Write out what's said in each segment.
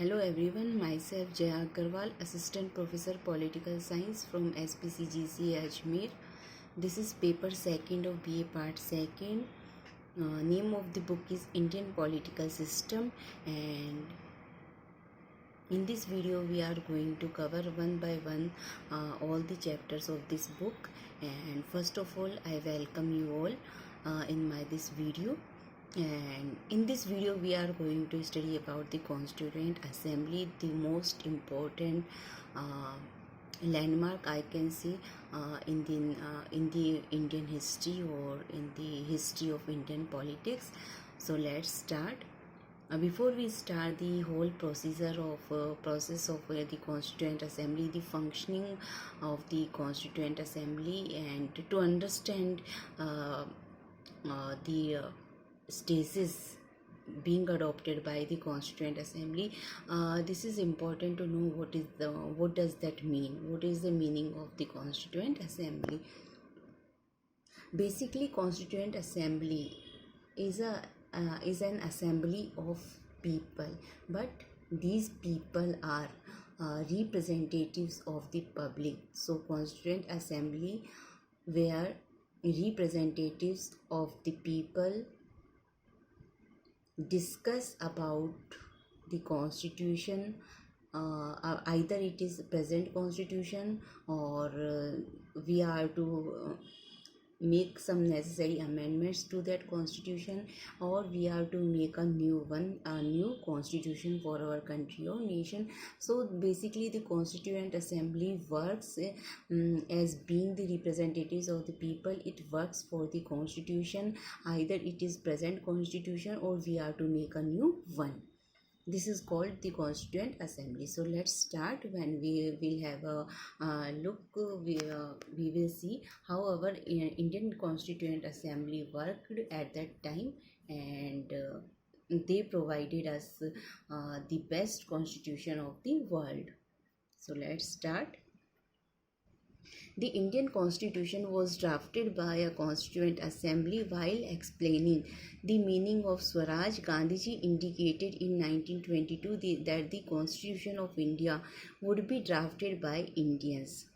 Hello everyone, myself Jaya Agarwal, Assistant Professor Political Science from SPCGC Ajmer. This is paper second of BA part second. Name of the book is Indian Political System, and in this video we are going to cover one by one all the chapters of this book. And first of all, I welcome you all in this video. And in this video we are going to study about the Constituent Assembly, the most important landmark I can say in the Indian history or in the history of Indian politics. So let's start. Before we start the whole process of the Constituent Assembly, the functioning of the Constituent Assembly, and to understand the stasis being adopted by the Constituent Assembly, this is important to know what does that mean, what is the meaning of the Constituent Assembly. Basically, Constituent Assembly is an assembly of people, but these people are representatives of the public. So Constituent Assembly where representatives of the people discuss about the constitution, either it is present constitution or we are to make some necessary amendments to that constitution, or we have to make a new constitution for our country or nation. So basically the Constituent Assembly works as being the representatives of the people. It works for the constitution, either it is present constitution or we have to make a new one. This is called the Constituent Assembly. So let's start. When we will have a look, we will see how our Indian Constituent Assembly worked at that time, and they provided us the best constitution of the world. So let's start. The Indian Constitution was drafted by a Constituent Assembly. While explaining the meaning of Swaraj, Gandhiji indicated in 1922 that the Constitution of India would be drafted by Indians.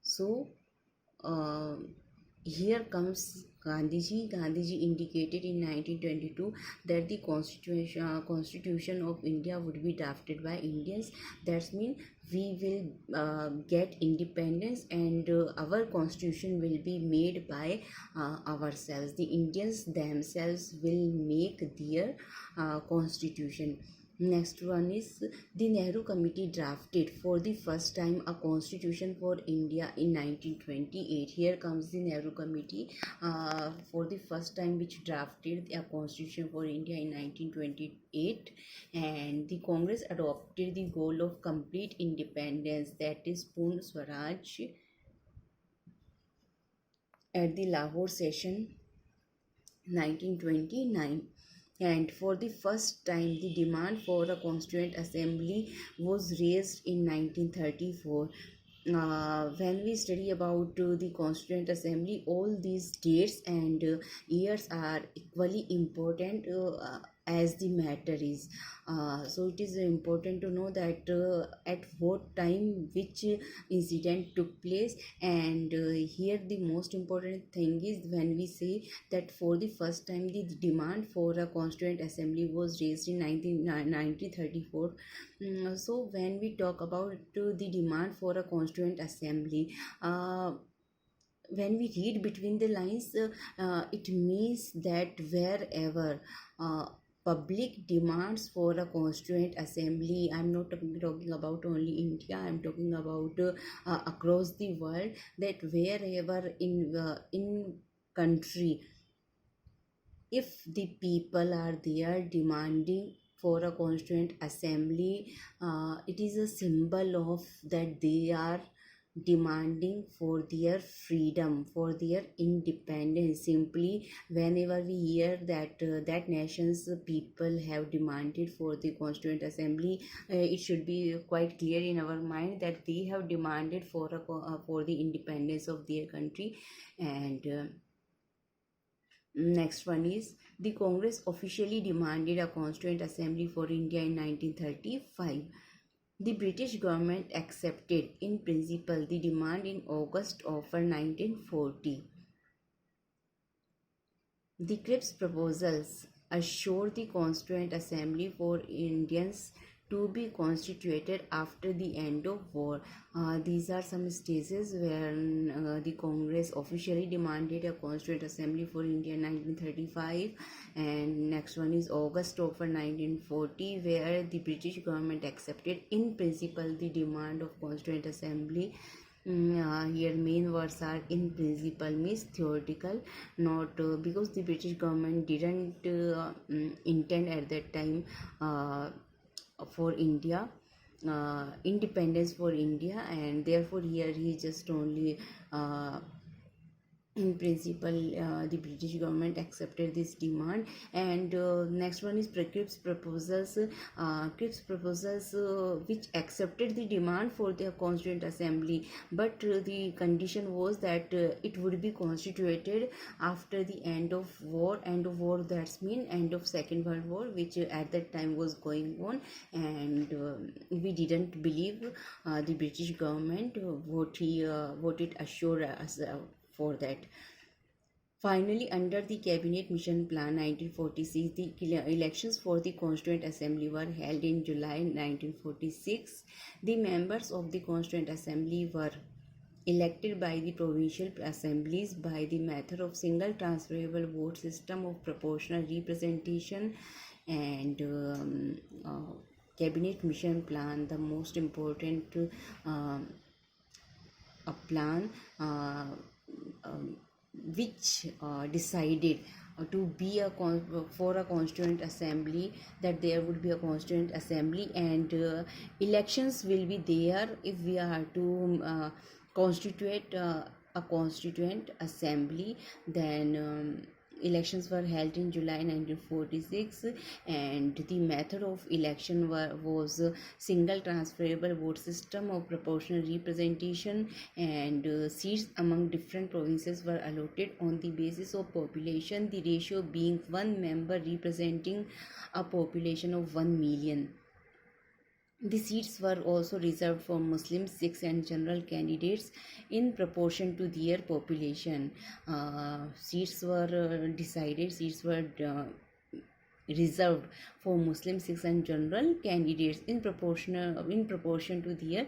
So, here comes Gandhiji. Gandhiji indicated in 1922 that the Constitution of India would be drafted by Indians. That means we will get independence, and our constitution will be made by ourselves. The Indians themselves will make their constitution. Next one is the Nehru Committee drafted for the first time a constitution for India in 1928. Here comes the Nehru Committee for the first time, which drafted a constitution for India in 1928, and the Congress adopted the goal of complete independence, that is Purna Swaraj, at the Lahore session 1929. And for the first time the demand for a Constituent Assembly was raised in 1934. When we study about the Constituent Assembly, all these dates and years are equally important as the matter is. So it is important to know that at what time which incident took place. And here the most important thing is when we say that for the first time the demand for a Constituent Assembly was raised in 1934. So when we talk about the demand for a Constituent Assembly, when we read between the lines, it means that wherever public demands for a Constituent Assembly, I'm not talking about only India, I'm talking about across the world, that wherever in country, if the people are there demanding for a Constituent Assembly, it is a symbol of that they are demanding for their freedom, for their independence. Simply whenever we hear that that nation's people have demanded for the Constituent Assembly, it should be quite clear in our mind that they have demanded for the independence of their country. And next one is The Congress officially demanded a Constituent Assembly for India in 1935. The British government accepted in principle the demand in August of 1940. The Cripps proposals assure the Constituent Assembly for Indians to be constituted after the end of war. These are some stages when the Congress officially demanded a Constituent Assembly for India in 1935, and next one is August of 1940, where the British government accepted in principle the demand of Constituent Assembly. Here main words are in principle, means theoretical, not because the British government didn't intend at that time for India, independence for India, and therefore here he just only in principle the British government accepted this demand. And next one is Cripps proposals. Cripps proposals which accepted the demand for the Constituent Assembly, but the condition was that it would be constituted after the end of war. End of war, that's mean end of Second World War, which at that time was going on, and we didn't believe the British government what it assured us for that. Finally, under the Cabinet Mission Plan 1946, the elections for the Constituent Assembly were held in July 1946. The members of the Constituent Assembly were elected by the provincial assemblies by the method of single transferable vote system of proportional representation. And Cabinet Mission Plan, the most important plan which decided to be for a Constituent Assembly, that there would be a Constituent Assembly, and elections will be there if we are to constitute a Constituent Assembly. Then elections were held in July 1946, and the method of election was single transferable vote system of proportional representation, and seats among different provinces were allotted on the basis of population, the ratio being one member representing a population of 1 million. The seats were also reserved for Muslims, Sikhs, and general candidates in proportion to their population. Seats were reserved for Muslim, Sikhs, and general candidates in proportion to their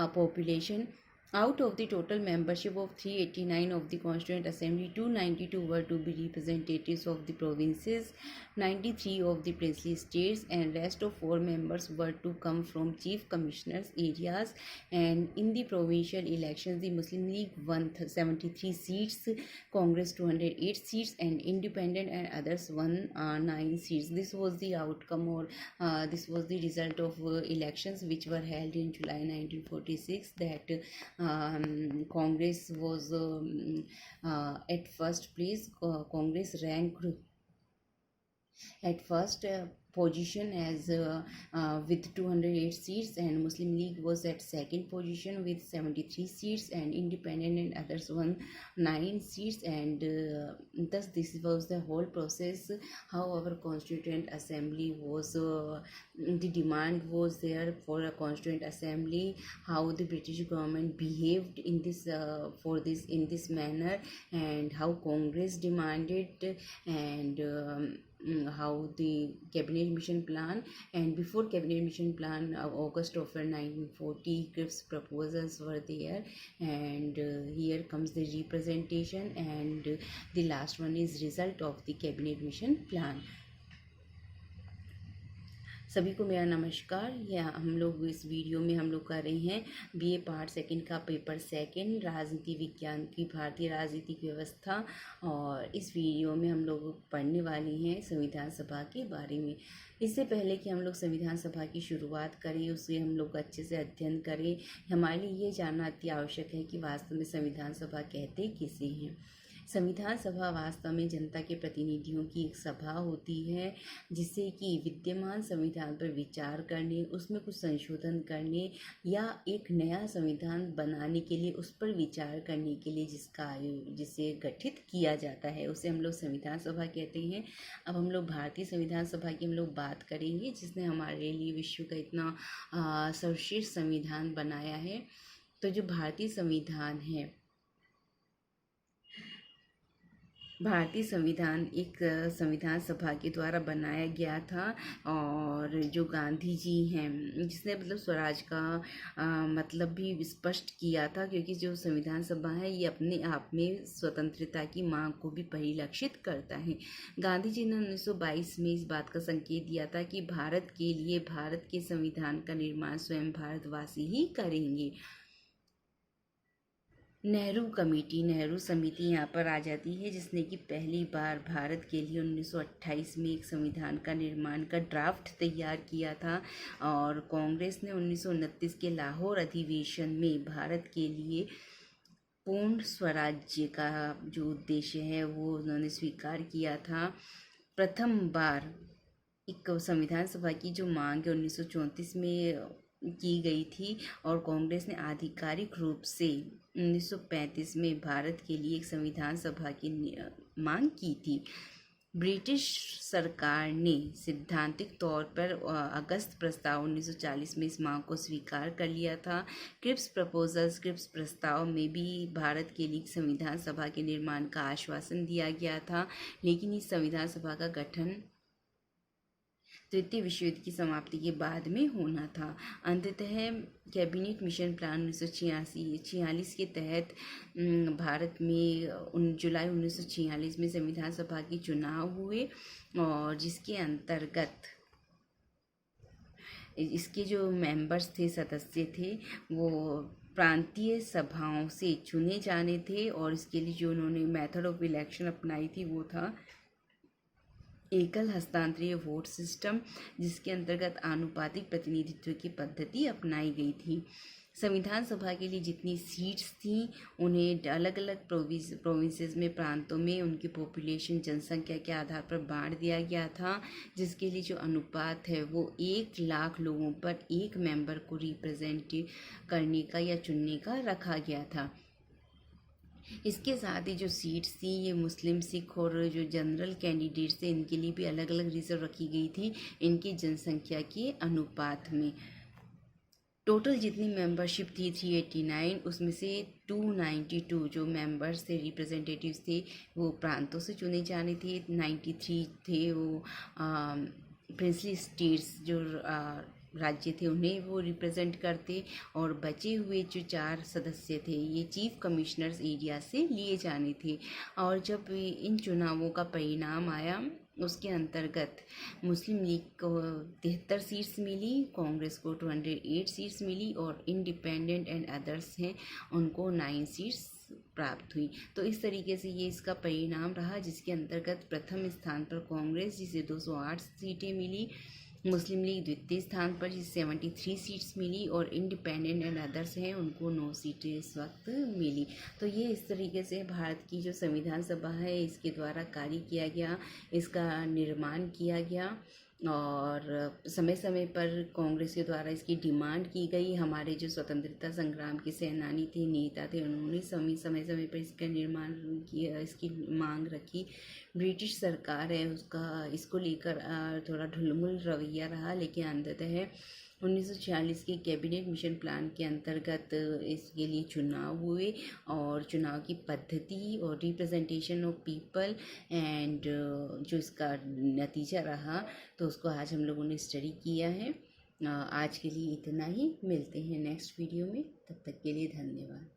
population. Out of the total membership of 389 of the Constituent Assembly, 292 were to be representatives of the provinces, 93 of the princely states, and rest of 4 members were to come from chief commissioners areas. And in the provincial elections, the Muslim League won 73 seats, Congress 208 seats, and Independent and others won 9 seats. This was the outcome, or this was the result of elections which were held in July 1946, that Congress was at first place. Congress ranked at first position as with 208 seats, and Muslim League was at second position with 73 seats, and Independent and others won 9 seats. And thus this was the whole process how our Constituent Assembly was the demand was there for a Constituent Assembly, how the British government behaved in this in this manner, and how Congress demanded, and how the Cabinet Mission Plan. And before Cabinet Mission Plan, August of 1940, Cripps proposals were there, and here comes the representation, and the last one is result of the Cabinet Mission Plan. सभी को मेरा नमस्कार। या हम लोग इस video में हम लोग कर रहे हैं बीए पार्ट सेकंड का पेपर सेकंड, राजनीति विज्ञान की भारतीय राजनीतिक व्यवस्था, और इस वीडियो में हम लोग पढ़ने वाले हैं संविधान सभा के बारे में। इससे पहले कि हम लोग संविधान सभा की शुरुआत करें, उसे हम लोग अच्छे से अध्ययन करें। हमारे लिए ये जानना अति आवश्यक है कि वास्तव में संविधान सभा कहते किसे हैं। संविधान सभा वास्तव में जनता के प्रतिनिधियों की एक सभा होती है, जिससे कि विद्यमान संविधान पर विचार करने, उसमें कुछ संशोधन करने या एक नया संविधान बनाने के लिए उस पर विचार करने के लिए जिसे गठित किया जाता है, उसे हम लोग संविधान सभा कहते हैं। अब हम लोग भारतीय संविधान सभा की हम लोग बात करेंगे, जिसने हमारे लिए विश्व का इतना सर्वश्रेष्ठ संविधान बनाया है। तो जो भारतीय संविधान है, भारतीय संविधान एक संविधान सभा के द्वारा बनाया गया था, और जो गांधी जी हैं, जिसने मतलब स्वराज का मतलब भी स्पष्ट किया था, क्योंकि जो संविधान सभा है ये अपने आप में स्वतंत्रता की मांग को भी परिलक्षित करता है। गांधी जी ने 1922 में इस बात का संकेत दिया था कि भारत के लिए भारत के संविधान का निर्माण स्वयं भारतवासी ही करेंगे। नेहरू समिति यहाँ पर आ जाती है, जिसने कि पहली बार भारत के लिए 1928 में एक संविधान का निर्माण का ड्राफ्ट तैयार किया था, और कांग्रेस ने 1929 के लाहौर अधिवेशन में भारत के लिए पूर्ण स्वराज्य का जो उद्देश्य है वो उन्होंने स्वीकार किया था। प्रथम बार एक संविधान सभा की जो मांग है 1934 में की गई थी, और कांग्रेस ने आधिकारिक रूप से 1935 में भारत के लिए एक संविधान सभा की मांग की थी। ब्रिटिश सरकार ने सैद्धांतिक तौर पर अगस्त प्रस्ताव 1940 में इस मांग को स्वीकार कर लिया था। क्रिप्स प्रस्ताव में भी भारत के लिए संविधान सभा के निर्माण का आश्वासन दिया गया था, लेकिन इस संविधान सभा का गठन तृतीय विश्व युद्ध की समाप्ति के बाद में होना था। अंततः कैबिनेट मिशन प्लान 1946 के तहत भारत में जुलाई 1946 में संविधान सभा के चुनाव हुए, और जिसके अंतर्गत इसके जो मेंबर्स थे, सदस्य थे, वो प्रांतीय सभाओं से चुने जाने थे, और इसके लिए जो उन्होंने मेथड ऑफ इलेक्शन अपनाई थी वो था एकल हस्तांतरीय वोट सिस्टम, जिसके अंतर्गत आनुपातिक प्रतिनिधित्व की पद्धति अपनाई गई थी। संविधान सभा के लिए जितनी सीट्स थी उन्हें अलग अलग प्रोविंसेस में, प्रांतों में उनकी पॉपुलेशन जनसंख्या के आधार पर बांट दिया गया था, जिसके लिए जो अनुपात है वो 1 लाख लोगों पर एक मेंबर को रिप्रेजेंट करने का या चुनने का रखा गया था। इसके साथ ही जो सीट्स थी ये मुस्लिम, सिख और जो जनरल कैंडिडेट्स थे इनके लिए भी अलग अलग रिजर्व रखी गई थी, इनकी जनसंख्या के अनुपात में। टोटल जितनी मेंबरशिप थी 389, उसमें से 292 जो मेंबर्स थे, रिप्रेजेंटेटिव्स थे, वो प्रांतों से चुने जाने थे। 93 थे वो प्रिंसली स्टेट्स जो राज्य थे उन्हें वो रिप्रेजेंट करते, और बचे हुए जो 4 सदस्य थे ये चीफ कमिश्नर्स एरिया से लिए जाने थे। और जब इन चुनावों का परिणाम आया उसके अंतर्गत मुस्लिम लीग को 73 सीट्स मिली, कांग्रेस को 208 सीट्स मिली, और इंडिपेंडेंट एंड अदर्स हैं उनको 9 सीट्स प्राप्त हुई। तो इस तरीके से ये इसका परिणाम रहा, जिसके अंतर्गत प्रथम स्थान पर कांग्रेस जिसे 208 सीटें मिली, मुस्लिम लीग द्वितीय स्थान पर जिसे 73 सीट्स मिली, और इंडिपेंडेंट एंड अदर्स हैं उनको 9 सीटें इस वक्त मिली। तो ये इस तरीके से भारत की जो संविधान सभा है इसके द्वारा कार्य किया गया, इसका निर्माण किया गया, और समय समय पर कांग्रेस के द्वारा इसकी डिमांड की गई। हमारे जो स्वतंत्रता संग्राम के सेनानी थे, नेता थे, उन्होंने समय समय पर इसका निर्माण किया, इसकी मांग रखी। ब्रिटिश सरकार है उसका इसको लेकर थोड़ा ढुलमुल रवैया रहा, लेकिन अंततः 1946 के कैबिनेट मिशन प्लान के अंतर्गत इसके लिए चुनाव हुए, और चुनाव की पद्धति और रिप्रेजेंटेशन ऑफ पीपल एंड जो इसका नतीजा रहा, तो उसको आज हम लोगों ने स्टडी किया है। आज के लिए इतना ही, मिलते हैं नेक्स्ट वीडियो में, तब तक के लिए धन्यवाद।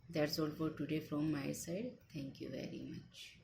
That's all for today from my side. Thank you very much.